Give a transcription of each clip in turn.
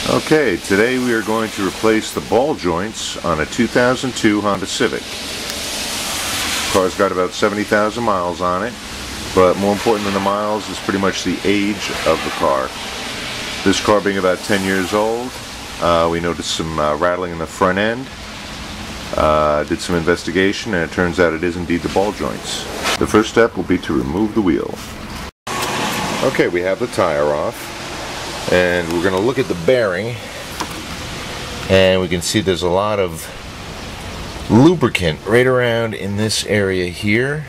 Okay, today we are going to replace the ball joints on a 2002 Honda Civic. The car's got about 70,000 miles on it, but more important than the miles is pretty much the age of the car. This car being about 10 years old, we noticed some rattling in the front end, did some investigation, and it turns out it is indeed the ball joints. The first step will be to remove the wheel. Okay, we have the tire off. And we're going to look at the bearing, and we can see there's a lot of lubricant right around in this area here,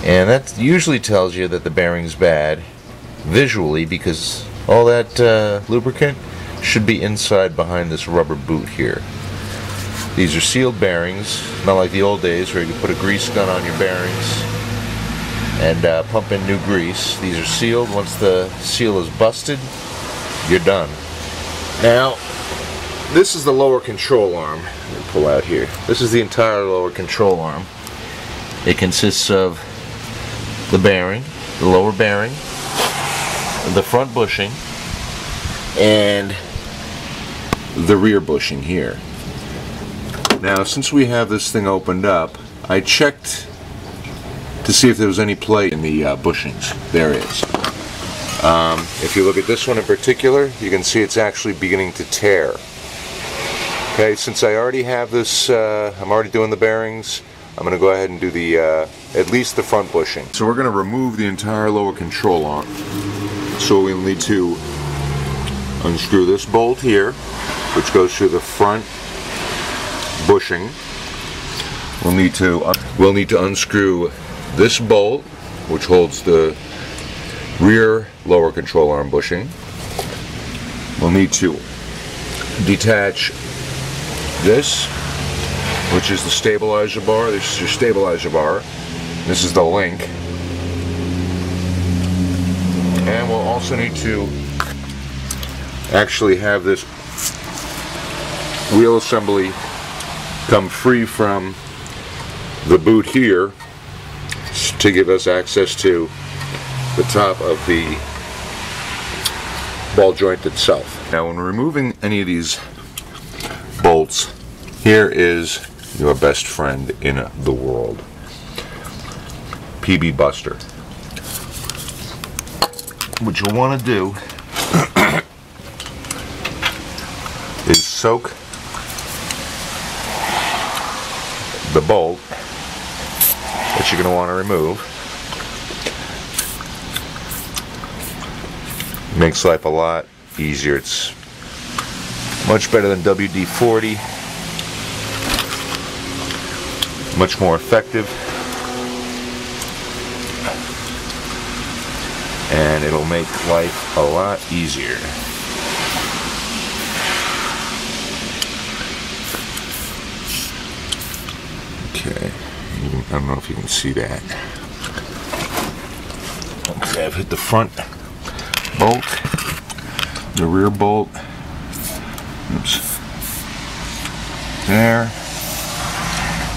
and that usually tells you that the bearing's bad visually, because all that lubricant should be inside behind this rubber boot here. These are sealed bearings, not like the old days where you could put a grease gun on your bearings and pump in new grease. These are sealed. Once the seal is busted, you're done. Now, this is the lower control arm. Let me pull out here. This is the entire lower control arm. It consists of the bearing, the lower bearing, the front bushing, and the rear bushing here. Now, since we have this thing opened up, I checked to see if there was any play in the bushings. There is. If you look at this one in particular, you can see it's actually beginning to tear. Okay, since I already have this, I'm already doing the bearings, I'm going to go ahead and do the, at least the front bushing. So we're going to remove the entire lower control arm. So we'll need to unscrew this bolt here, which goes through the front bushing. We'll need to unscrew this bolt, which holds the rear lower control arm bushing. We'll need to detach this, which is the stabilizer bar. This is your stabilizer bar. This is the link. And we'll also need to actually have this wheel assembly come free from the boot here to give us access to the top of the ball joint itself. Now, when removing any of these bolts, here is your best friend in the world, PB Buster. What you'll want to do is soak the bolt that you're going to want to remove. Makes life a lot easier. It's much better than WD-40, much more effective, and it'll make life a lot easier. Okay, I don't know if you can see that. Okay, I've hit the front bolt, the rear bolt, oops, there.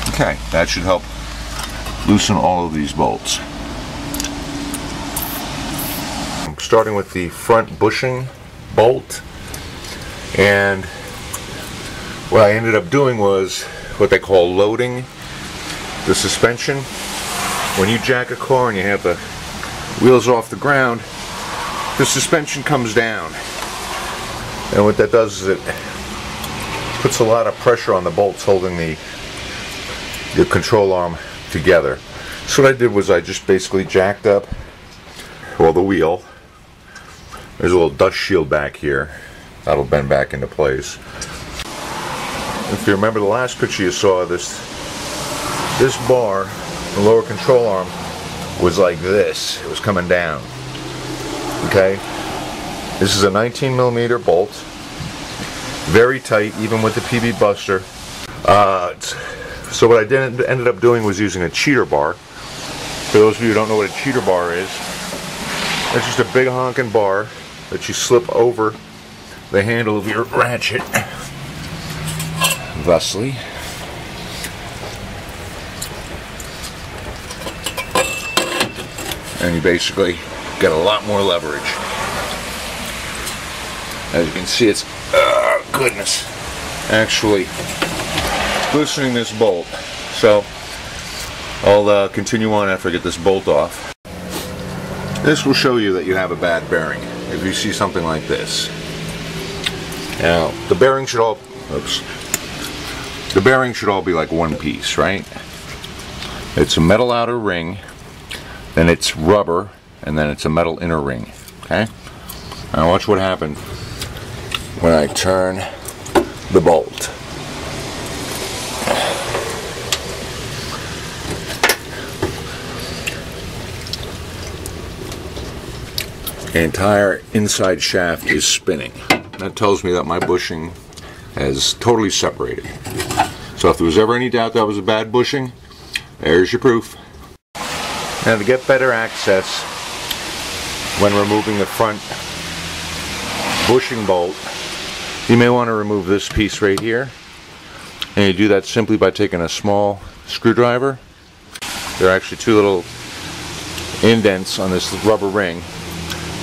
Okay, that should help loosen all of these bolts. I'm starting with the front bushing bolt, and what I ended up doing was what they call loading the suspension. When you jack a car and you have the wheels off the ground, the suspension comes down, and what that does is it puts a lot of pressure on the bolts holding the control arm together. So what I did was I just basically jacked up, well, the wheel. There's a little dust shield back here that'll bend back into place. If you remember the last picture you saw, this bar, the lower control arm, was like this. It was coming down. Okay, this is a 19mm bolt, very tight, even with the PB Buster. So what I ended up doing was using a cheater bar. For those of you who don't know what a cheater bar is, it's just a big honking bar that you slip over the handle of your ratchet, thusly. And you basically get a lot more leverage. As you can see, it's, goodness, actually loosening this bolt. So I'll continue on after I get this bolt off. This will show you that you have a bad bearing if you see something like this. Now the bearing should all, the bearing should all be like one piece, right? It's a metal outer ring, then it's rubber, and then it's a metal inner ring. Okay? Now watch what happens when I turn the bolt. The entire inside shaft is spinning. That tells me that my bushing has totally separated. So if there was ever any doubt that was a bad bushing, there's your proof. Now to get better access when removing the front bushing bolt, you may want to remove this piece right here, and you do that simply by taking a small screwdriver. There are actually two little indents on this rubber ring.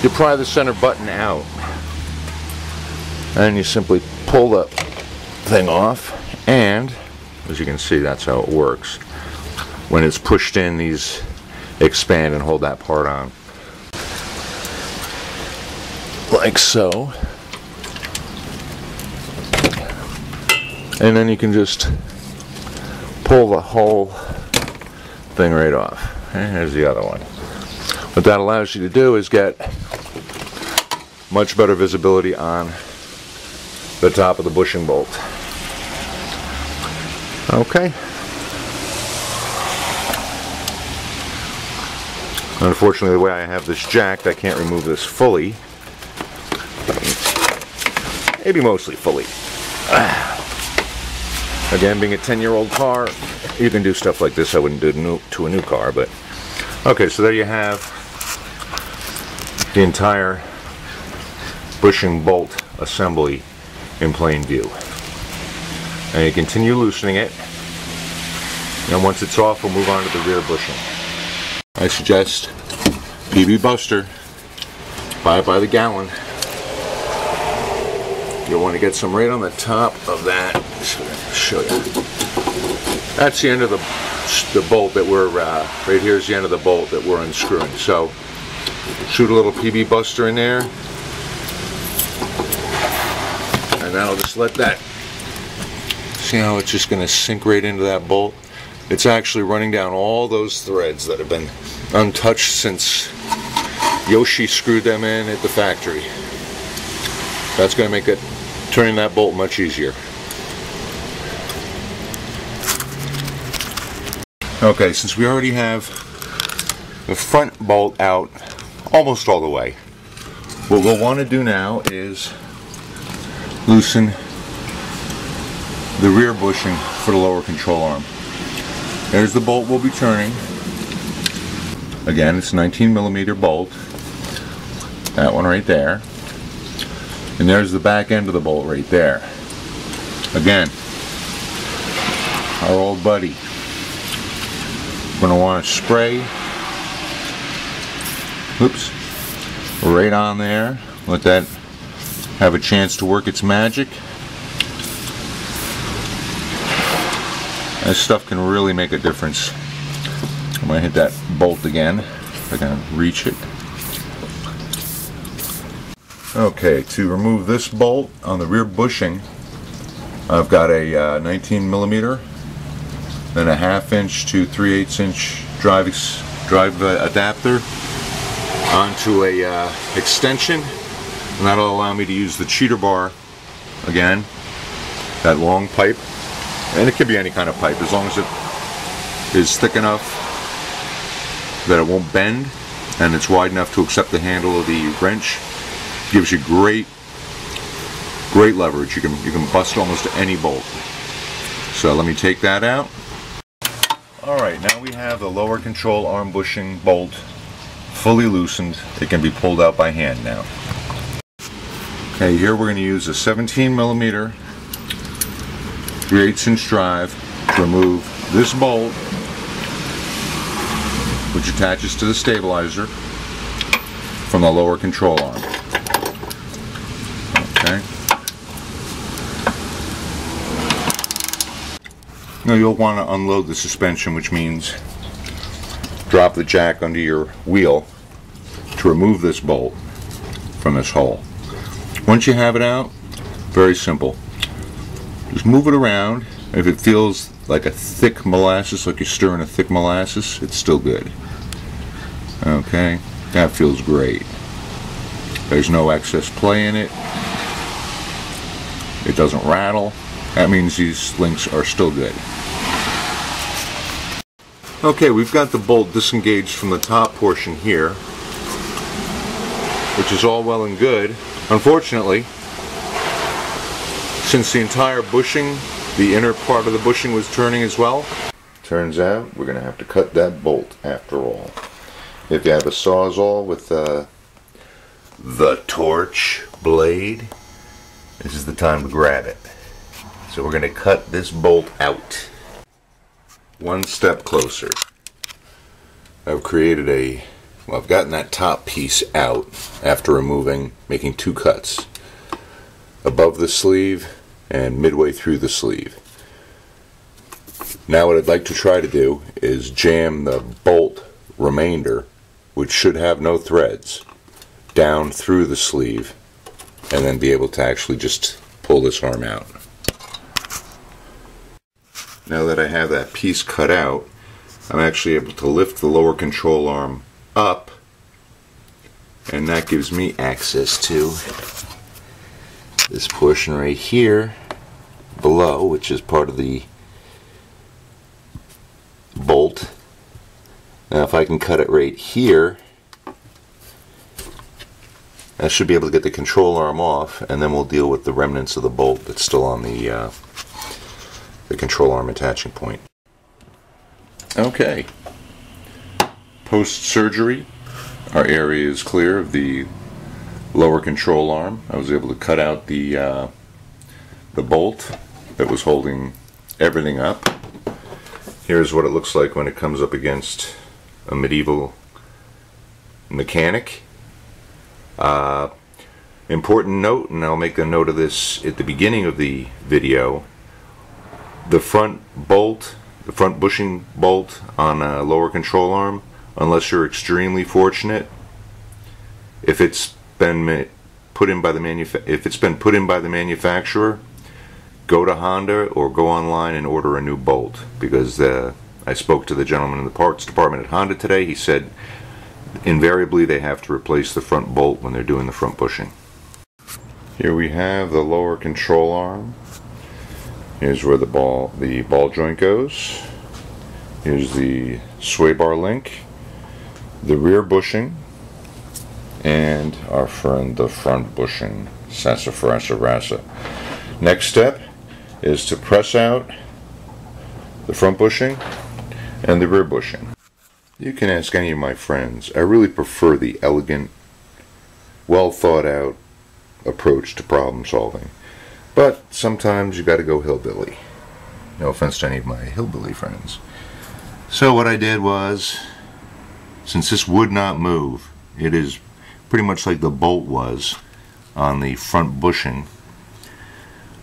You pry the center button out, and you simply pull the thing off, and as you can see, that's how it works. When it's pushed in, these expand and hold that part on. Like so. And then you can just pull the whole thing right off. And here's the other one. What that allows you to do is get much better visibility on the top of the bushing bolt. Okay. Unfortunately, the way I have this jacked, I can't remove this fully. Maybe mostly fully. Again, being a 10-year-old car, you can do stuff like this I wouldn't do to a new car, but okay, so there you have the entire bushing bolt assembly in plain view. And you continue loosening it, and once it's off, we'll move on to the rear bushing. I suggest PB Buster, buy it by the gallon. You'll want to get some right on the top of that. Show you. That's the end of the bolt that we're, right here's the end of the bolt that we're unscrewing. So shoot a little PB Buster in there, and that'll just let that, see how it's just going to sink right into that bolt? It's actually running down all those threads that have been untouched since Yoshi screwed them in at the factory. That's going to make it, turning that bolt much easier. Okay, since we already have the front bolt out almost all the way, what we'll want to do now is loosen the rear bushing for the lower control arm. There's the bolt we'll be turning. Again, it's a 19mm bolt. That one right there. And there's the back end of the bolt right there. Again, our old buddy. We're going to want to spray, oops, right on there. Let that have a chance to work its magic. This stuff can really make a difference. I'm going to hit that bolt again if I can reach it. Okay, to remove this bolt on the rear bushing, I've got a 19mm, then a 1/2 inch to 3/8 inch drive adapter onto a extension, and that'll allow me to use the cheater bar again, that long pipe, and it could be any kind of pipe as long as it is thick enough that it won't bend and it's wide enough to accept the handle of the wrench. Gives you great leverage. You can bust almost any bolt. So let me take that out. Alright, now we have the lower control arm bushing bolt fully loosened. It can be pulled out by hand now. Okay, here we're going to use a 17mm 3/8 inch drive to remove this bolt, which attaches to the stabilizer, from the lower control arm. Okay. Now you'll want to unload the suspension, which means drop the jack under your wheel to remove this bolt from this hole. Once you have it out, very simple. Just move it around. If it feels like a thick molasses, like you're stirring a thick molasses, it's still good. Okay, that feels great. There's no excess play in it. It doesn't rattle. That means these links are still good. Okay, we've got the bolt disengaged from the top portion here, which is all well and good. Unfortunately, since the entire bushing, the inner part of the bushing was turning as well, turns out we're going to have to cut that bolt after all. If you have a Sawzall with the torch blade, this is the time to grab it. So we're going to cut this bolt out. One step closer. I've created I've gotten that top piece out after making two cuts. Above the sleeve and midway through the sleeve. Now what I'd like to try to do is jam the bolt remainder, which should have no threads, down through the sleeve, and then be able to actually just pull this arm out. Now that I have that piece cut out, I'm actually able to lift the lower control arm up, and that gives me access to this portion right here below, which is part of the bolt. Now if I can cut it right here, I should be able to get the control arm off, and then we'll deal with the remnants of the bolt that's still on the control arm attaching point. Okay. Post-surgery, our area is clear of the lower control arm. I was able to cut out the bolt that was holding everything up. Here's what it looks like when it comes up against a medieval mechanic. Important note, and I'll make a note of this at the beginning of the video, the front bolt, the front bushing bolt on a lower control arm, unless you're extremely fortunate, if it's been put in by the manufacturer, go to Honda or go online and order a new bolt, because I spoke to the gentleman in the parts department at Honda today. He said invariably they have to replace the front bolt when they're doing the front bushing. Here we have the lower control arm. Here's where the ball joint goes. Here's the sway bar link, the rear bushing, and our friend the front bushing. Sassafrasa rasa. Next step is to press out the front bushing and the rear bushing. You can ask any of my friends. I really prefer the elegant, well thought out approach to problem solving. But sometimes you got to go hillbilly. No offense to any of my hillbilly friends. So what I did was, since this would not move, it is pretty much like the bolt was on the front bushing,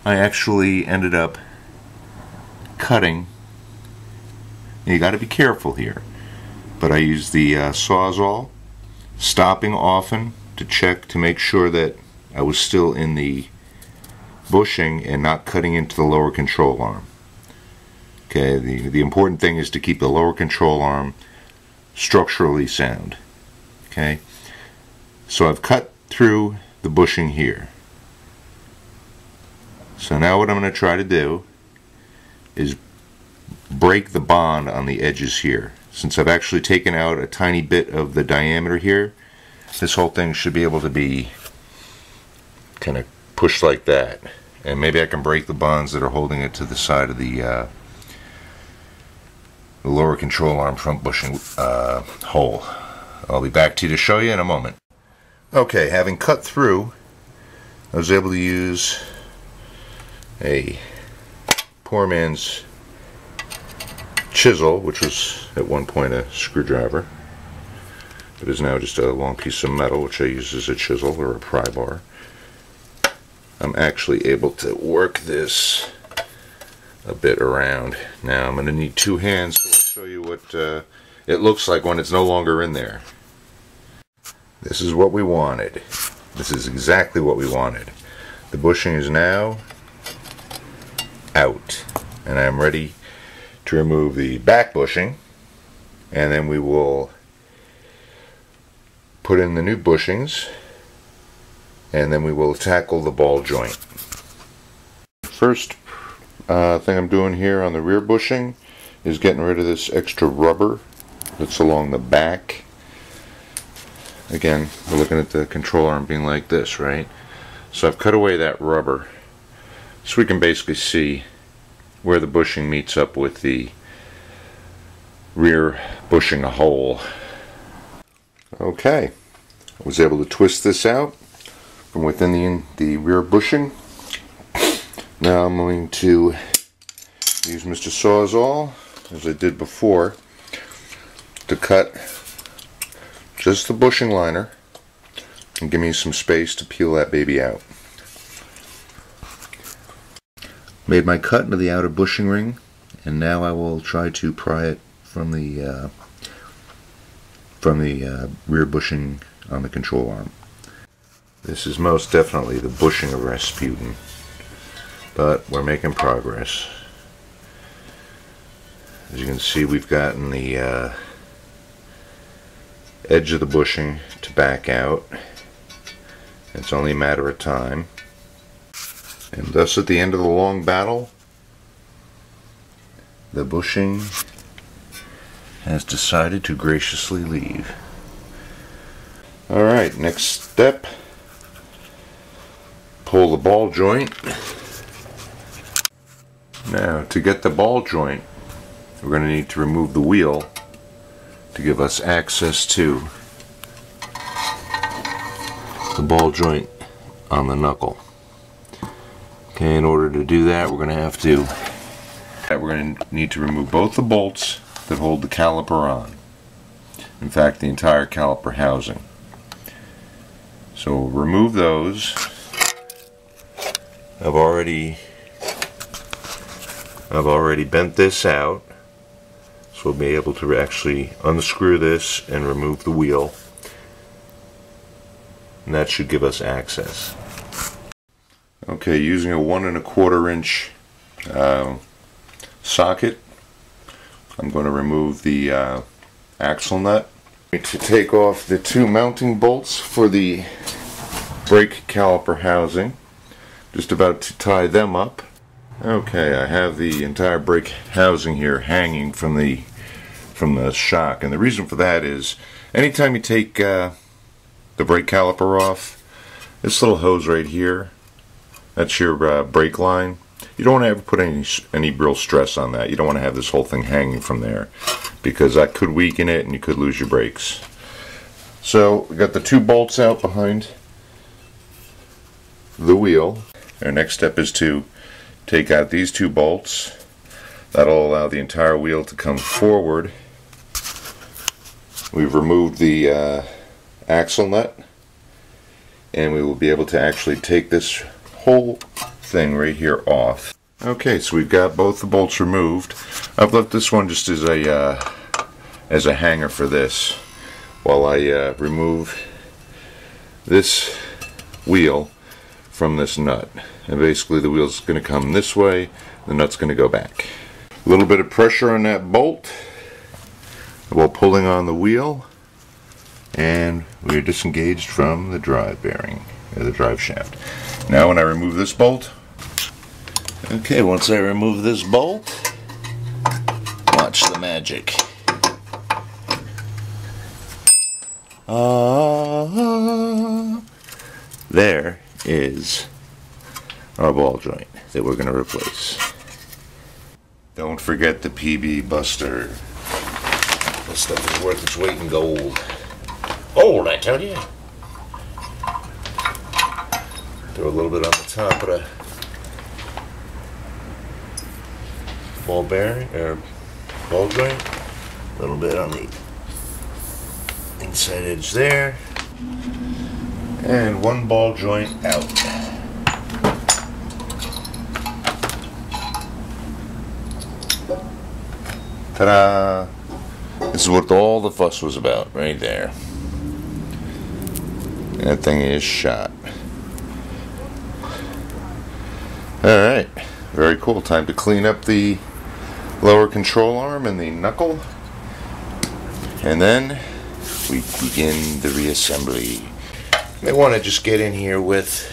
I actually ended up cutting. You got to be careful here, but I used the Sawzall, stopping often to check to make sure that I was still in the bushing and not cutting into the lower control arm. Okay, the important thing is to keep the lower control arm structurally sound. Okay, so I've cut through the bushing here. So now what I'm going to try to do is break the bond on the edges here. Since I've actually taken out a tiny bit of the diameter here, this whole thing should be able to be kind of pushed like that. And maybe I can break the bonds that are holding it to the side of the lower control arm front bushing hole. I'll be back to you to show you in a moment. Okay, having cut through, I was able to use a poor man's chisel, which was at one point a screwdriver. It is now just a long piece of metal, which I use as a chisel or a pry bar. I'm actually able to work this a bit around. Now I'm going to need two hands, so I'll show you what it looks like when it's no longer in there. This is what we wanted. This is exactly what we wanted. The bushing is now out, and I'm ready to remove the back bushing, and then we will put in the new bushings, and then we will tackle the ball joint. First thing I'm doing here on the rear bushing is getting rid of this extra rubber that's along the back. Again, we're looking at the control arm being like this, right? So I've cut away that rubber so we can basically see where the bushing meets up with the rear bushing hole. Okay, I was able to twist this out from within the rear bushing. Now I'm going to use Mr. Sawzall, as I did before, to cut just the bushing liner and give me some space to peel that baby out. Made my cut into the outer bushing ring, and now I will try to pry it from the rear bushing on the control arm. This is most definitely the bushing of Rasputin, but we're making progress. As you can see, we've gotten the edge of the bushing to back out. It's only a matter of time. And thus, at the end of the long battle, the bushing has decided to graciously leave. Alright, next step, pull the ball joint. Now, to get the ball joint, we're going to need to remove the wheel to give us access to the ball joint on the knuckle. Okay, in order to do that, we're going to need to remove both the bolts that hold the caliper on. In fact, the entire caliper housing. So we'll remove those. I've already bent this out, so we'll be able to actually unscrew this and remove the wheel, and that should give us access. Okay, using a 1 1/4 inch socket, I'm going to remove the axle nut. To take off the two mounting bolts for the brake caliper housing, just about to tie them up. Okay, I have the entire brake housing here hanging from the shock, and the reason for that is anytime you take the brake caliper off, this little hose right here, that's your brake line. You don't want to ever put any real stress on that. You don't want to have this whole thing hanging from there, because that could weaken it and you could lose your brakes. So we got the two bolts out behind the wheel. Our next step is to take out these two bolts. That'll allow the entire wheel to come forward. We've removed the axle nut, and we will be able to actually take this whole thing right here off. Okay, so we've got both the bolts removed. I've left this one just as a hanger for this, while I remove this wheel from this nut. And basically the wheel's going to come this way, the nut's going to go back. A little bit of pressure on that bolt while pulling on the wheel, and we're disengaged from the drive bearing, or the drive shaft. Now when I remove this bolt, okay, once I remove this bolt, watch the magic. There is our ball joint that we're going to replace. Don't forget the PB Buster. This stuff is worth its weight in gold. Gold, I tell you. Throw a little bit on the top of the ball bearing, or ball joint. A little bit on the inside edge there. And one ball joint out. Ta-da! This is what all the fuss was about, right there. That thing is shot. Alright, very cool. Time to clean up the lower control arm and the knuckle. And then we begin the reassembly. You may want to just get in here with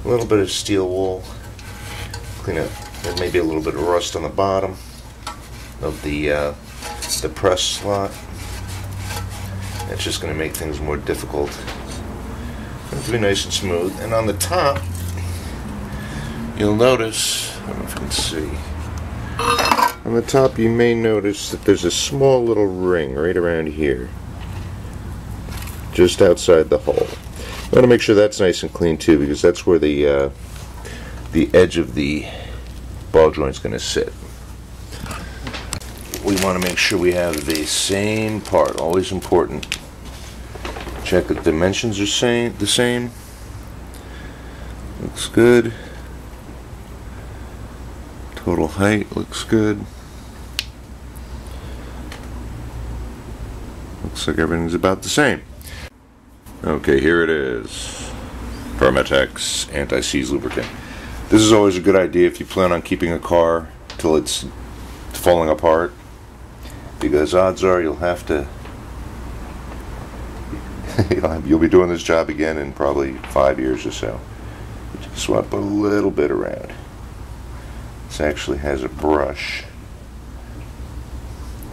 a little bit of steel wool. Clean up. There may be a little bit of rust on the bottom of the press slot. That's just going to make things more difficult. It has to be nice and smooth. And on the top, you'll notice, I don't know if you can see, on the top you may notice that there's a small little ring right around here, just outside the hole. I want to make sure that's nice and clean too, because that's where the edge of the ball joint's going to sit. We want to make sure we have the same part, always important. Check that the dimensions are the same. Looks good. Total height looks good. Looks like everything's about the same. Okay, here it is. Permatex anti-seize lubricant. This is always a good idea if you plan on keeping a car till it's falling apart, because odds are you'll have to you'll be doing this job again in probably 5 years or so. You just want to put a little bit around. This actually has a brush,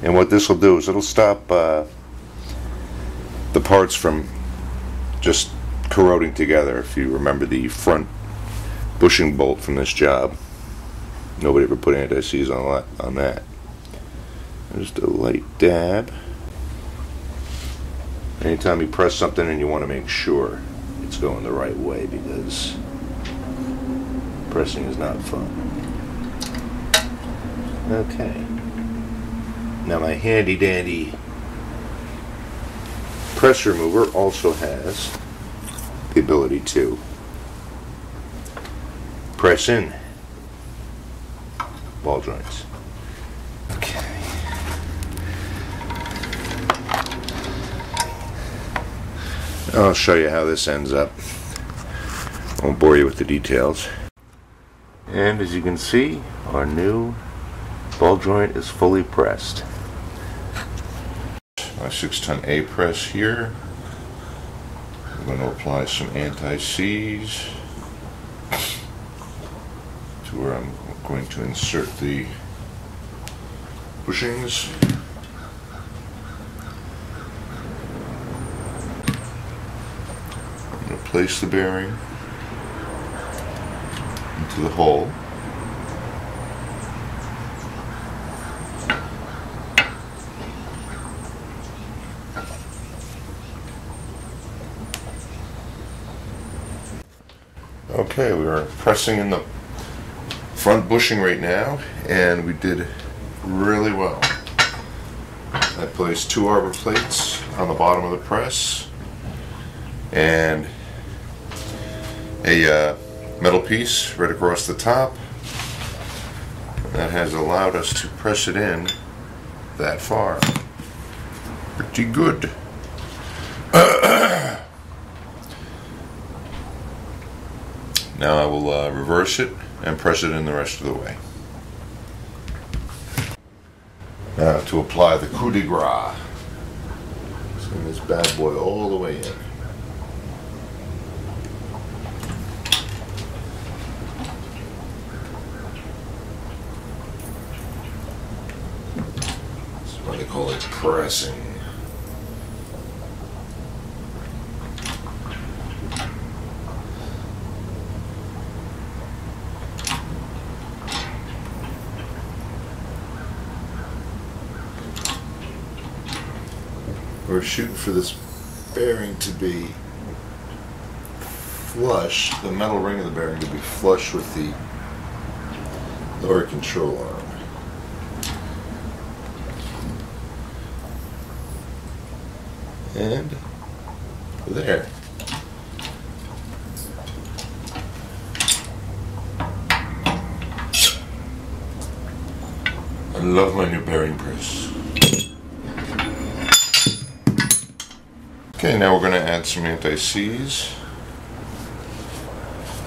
and what this will do is it'll stop the parts from just corroding together. If you remember the front bushing bolt from this job, nobody ever put anti-seize on that. Just a light dab. Anytime you press something and you want to make sure it's going the right way, because pressing is not fun. Okay. Now my handy dandy press remover also has the ability to press in ball joints. Okay. I'll show you how this ends up. Won't bore you with the details. And as you can see, our new ball joint is fully pressed. My 6-ton A press here. I'm going to apply some anti-seize to where I'm going to insert the bushings. I'm going to place the bearing into the hole. Okay, we are pressing in the front bushing right now, and we did really well. I placed 2 arbor plates on the bottom of the press and a metal piece right across the top. That has allowed us to press it in that far. Pretty good. Now I will reverse it and press it in the rest of the way. Now to apply the coup de grace. Send this bad boy all the way in. This is why they call it pressing. We're shooting for this bearing to be flush, the metal ring of the bearing to be flush with the lower control arm. And there. I love my new bearing press. Okay, now we're going to add some anti-seize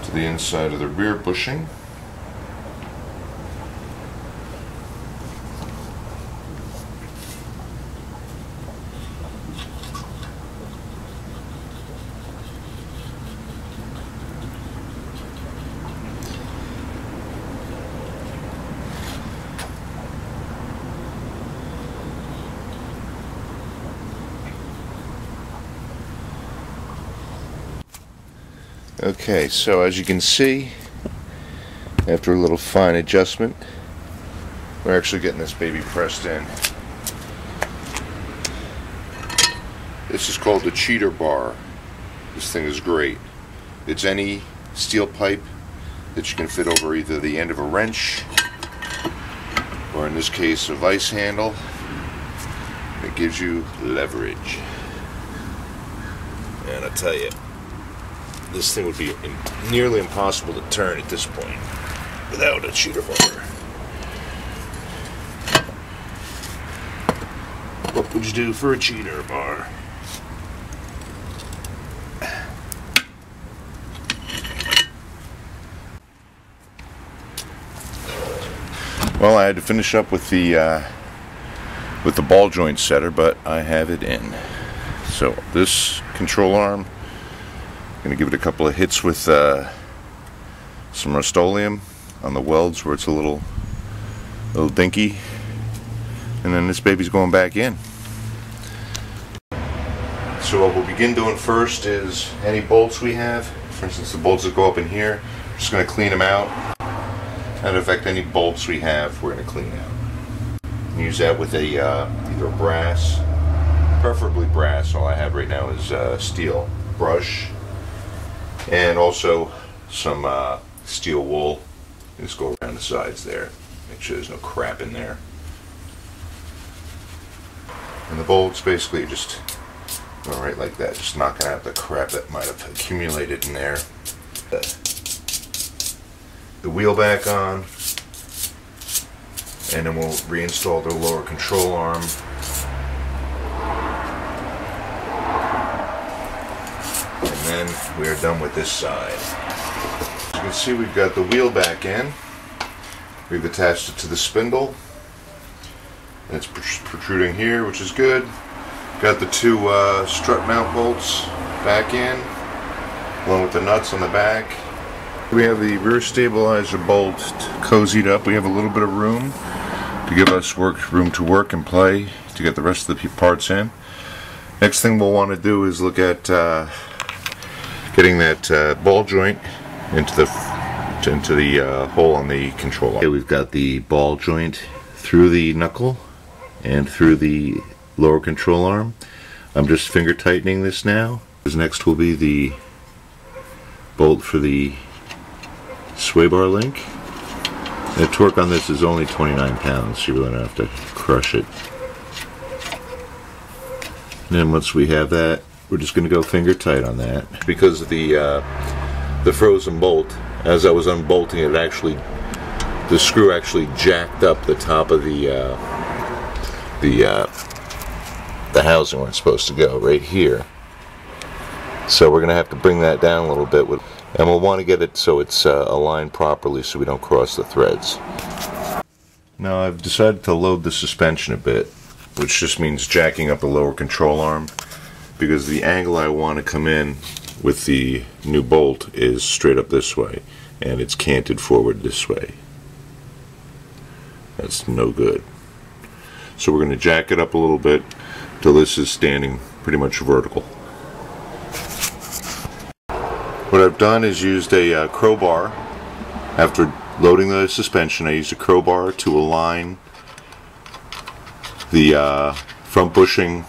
to the inside of the rear bushing. Okay, so as you can see, after a little fine adjustment, we're actually getting this baby pressed in. This is called the cheater bar. This thing is great. It's any steel pipe that you can fit over either the end of a wrench or, in this case, a vice handle. It gives you leverage. And I tell you, this thing would be nearly impossible to turn at this point without a cheater bar. What would you do for a cheater bar? Well, I had to finish up with the ball joint setter, but I have it in. So this control arm, I'm going to give it a couple of hits with some Rust-Oleum on the welds where it's a little dinky, and then this baby's going back in. So what we'll begin doing first is any bolts we have, for instance the bolts that go up in here, we're just going to clean them out. And in fact, any bolts we have we're going to clean out. Use that with a either a brass, preferably brass. All I have right now is steel brush, and also some steel wool. Just go around the sides there, make sure there's no crap in there. And the bolts basically just go right like that, just knocking out the crap that might have accumulated in there. The wheel back on, and then we'll reinstall the lower control arm. And then we are done with this side. As you can see, we've got the wheel back in. We've attached it to the spindle. And it's protruding here, which is good. Got the two strut mount bolts back in, along with the nuts on the back. We have the rear stabilizer bolt cozied up. We have a little bit of room to give us room to work and play to get the rest of the parts in. Next thing we'll want to do is look at getting that ball joint into the hole on the controller. Okay, we've got the ball joint through the knuckle and through the lower control arm. I'm just finger tightening this now. Next will be the bolt for the sway bar link. The torque on this is only 29 pounds, so you really don't have to crush it. And then once we have that, we're just going to go finger tight on that. Because of the frozen bolt, as I was unbolting it, the screw actually jacked up the top of the housing where it's supposed to go, right here. So we're going to have to bring that down a little bit, and we'll want to get it so it's aligned properly so we don't cross the threads. Now I've decided to load the suspension a bit, which just means jacking up the lower control arm, because the angle I want to come in with the new bolt is straight up this way, and it's canted forward this way. That's no good. So we're going to jack it up a little bit till this is standing pretty much vertical. What I've done is used a crowbar. After loading the suspension, I used a crowbar to align the front bushing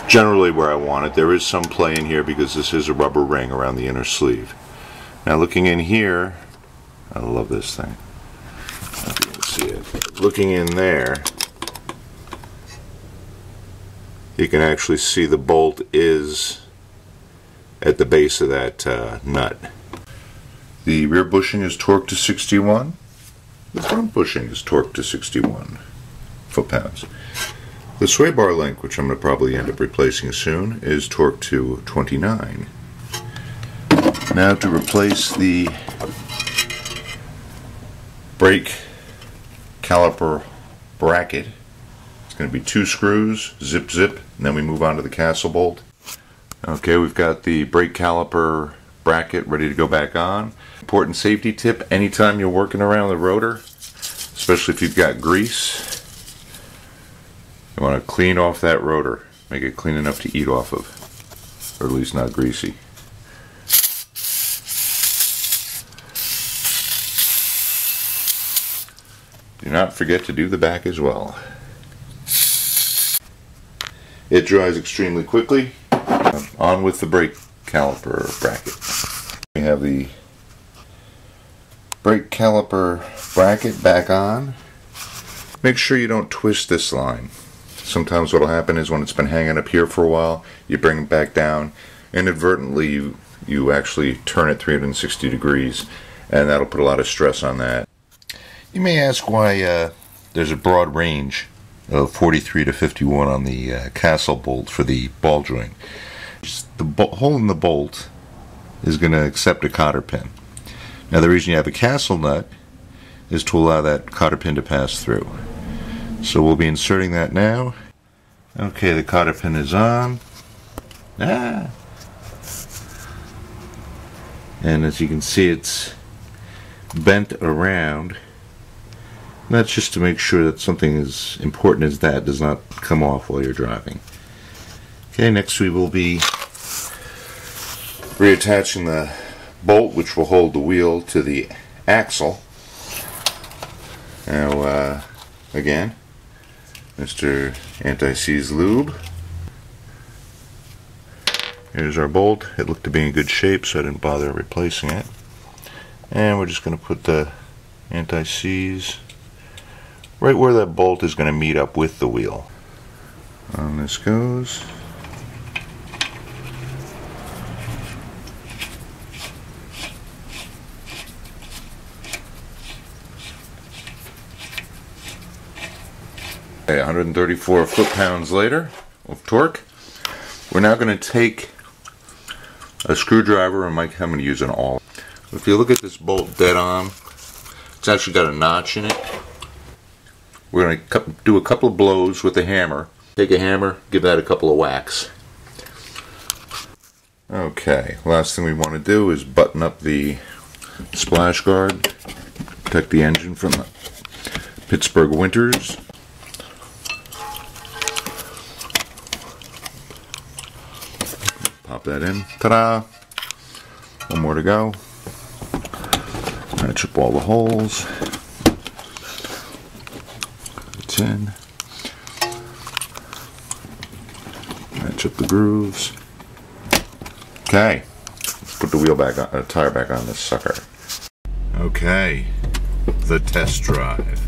generally where I want it. There is some play in here because this is a rubber ring around the inner sleeve. Now looking in here, I love this thing. I don't know if you can see it. Looking in there, you can actually see the bolt is at the base of that nut. The rear bushing is torqued to 61. The front bushing is torqued to 61 foot-pounds. The sway bar link, which I'm going to probably end up replacing soon, is torqued to 29. Now to replace the brake caliper bracket. It's going to be 2 screws, zip zip, and then we move on to the castle bolt. Okay, we've got the brake caliper bracket ready to go back on. Important safety tip, anytime you're working around the rotor, especially if you've got grease, you want to clean off that rotor. Make it clean enough to eat off of, or at least not greasy. Do not forget to do the back as well. It dries extremely quickly. On with the brake caliper bracket. We have the brake caliper bracket back on. Make sure you don't twist this line. Sometimes what will happen is when it's been hanging up here for a while, you bring it back down. Inadvertently, you actually turn it 360 degrees, and that'll put a lot of stress on that. You may ask why there's a broad range of 43 to 51 on the castle bolt for the ball joint. The hole in the bolt is going to accept a cotter pin. Now the reason you have a castle nut is to allow that cotter pin to pass through. So we'll be inserting that now. Okay, the cotter pin is on. And as you can see, it's bent around. That's just to make sure that something as important as that does not come off while you're driving. Okay, next we will be reattaching the bolt which will hold the wheel to the axle. Now, again, Mr. Anti-Seize Lube. Here's our bolt. It looked to be in good shape, so I didn't bother replacing it. And we're just going to put the anti-seize right where that bolt is going to meet up with the wheel. On this goes. Okay, 134 foot-pounds later of torque. We're now going to take a screwdriver, and I'm going to use an awl. If you look at this bolt dead on, it's actually got a notch in it. We're going to do a couple of blows with the hammer. Take a hammer, give that a couple of whacks. Okay, last thing we want to do is button up the splash guard, protect the engine from the Pittsburgh winters. Pop that in. Ta-da! One more to go. Match up all the holes. It's in. Match up the grooves. Okay. Let's put the wheel back on, tire back on this sucker. Okay. The test drive.